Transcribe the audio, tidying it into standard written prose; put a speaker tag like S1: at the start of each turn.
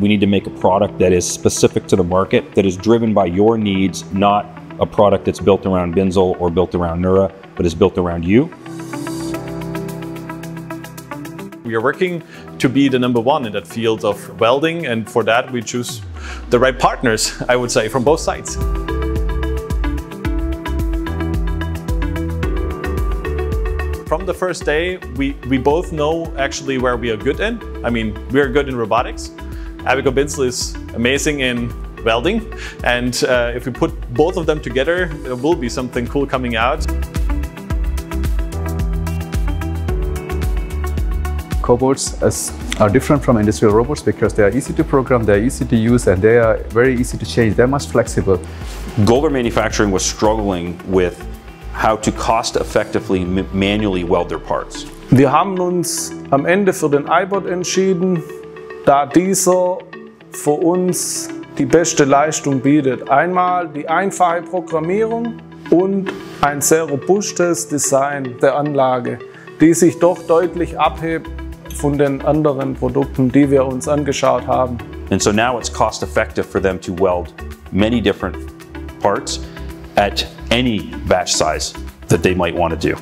S1: we need to make a product that is specific to the market, that is driven by your needs, not a product that's built around Binzel or built around Nura, but is built around you.
S2: We are working to be the #1 in that field of welding, and for that we choose the right partners, I would say, from both sides. From the first day, we both know actually where we are good in. I mean, we are good in robotics. Abico Binzel is amazing in welding, and if we put both of them together, there will be something cool coming out.
S3: Cobots are different from industrial robots because they are easy to program, they are easy to use, and they are very easy to change. They're much flexible.
S1: Golder Manufacturing was struggling with how to cost-effectively manually weld their parts.
S4: Wir haben uns am Ende für den iBot entschieden, da dieser für uns die beste Leistung bietet. Einmal die einfache Programmierung und ein sehr robustes Design der Anlage, die sich doch deutlich abhebt von den anderen Produkten, die wir uns angeschaut haben.
S1: And so now it's cost effective for them to weld many different parts at any batch size that they might want to do.